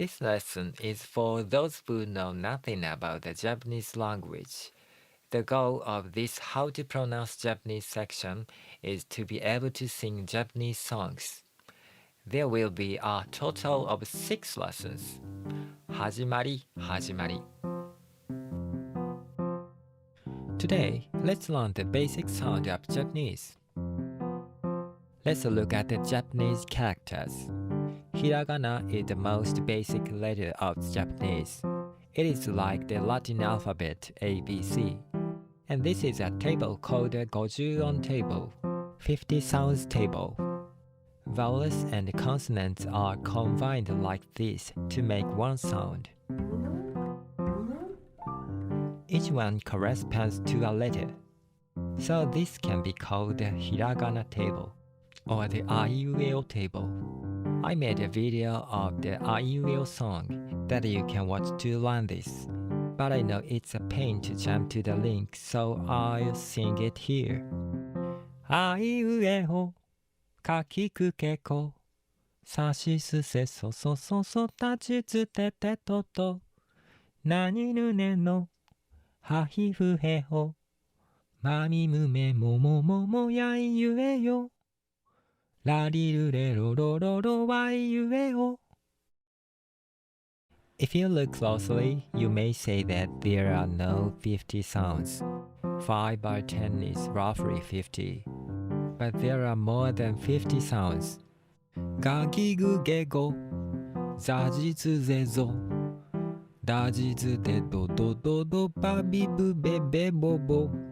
This lesson is for those who know nothing about the Japanese language. The goal of this How to Pronounce Japanese section is to be able to sing Japanese songs. There will be a total of 6 lessons. 始まり Today, let's learn the basic sound of Japanese. Let's look at the Japanese characters. Hiragana is the most basic letter of Japanese. It is like the Latin alphabet ABC. And this is a table called the Choku-on table, 50 sounds table. Vowels and consonants are combined like this to make one sound. Each one corresponds to a letter. So this can be called the Hiragana table or the AIUEO table. I made a video of the AIUEO Song that you can watch to learn this. But I know it's a pain to jump to the link, so I'll sing it here. AIUEO かきくけこさしすせそそそそたちつててととなにぬねのはひふへほまみむめももももやいゆえよラリルレロロロロワイゆえよ If you look closely, you may say that there are no 50 sounds. 5 by 10 is roughly 50. But there are more than 50 sounds. ガギグゲゴザジズゼゾダジズデドドドドバビブベベボボ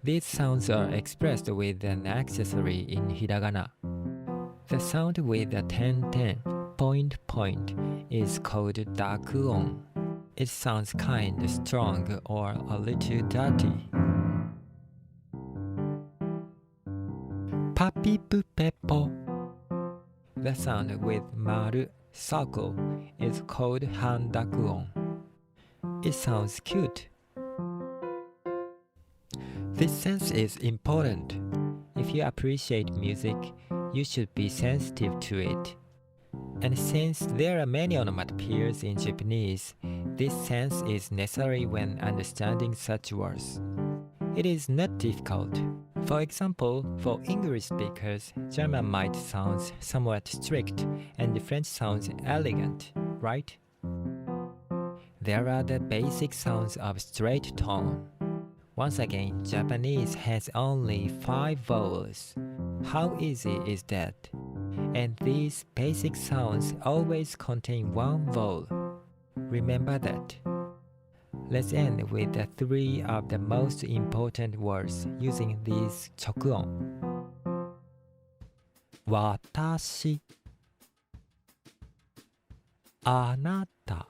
These sounds are expressed with an accessory in hiragana. The sound with a 10-10 point is called Takuya. It sounds kind, strong, or a little dirty. Papi pupepo. The sound with maru, circle, is called handakuon. It sounds cute. This sense is important. If you appreciate music, you should be sensitive to it. And since there are many onomatopoeias in Japanese, this sense is necessary when understanding such words. It is not difficult. For example, for English speakers, German might sound somewhat strict and French sounds elegant, right? There are the basic sounds of straight tone. Once again, Japanese has only 5 vowels. How easy is that? And these basic sounds always contain one vowel. Remember that. Let's end with the 3 of the most important words using these Choku-on. Watashi, anata,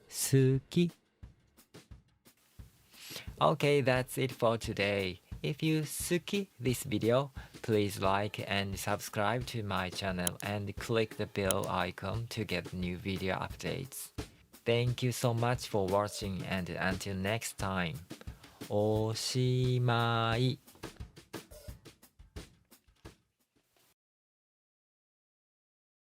suki. Okay, that's it for today. If you suki this video, please like and subscribe to my channel and click the bell icon to get new video updates. Thank you so much for watching and until next time. おしまい。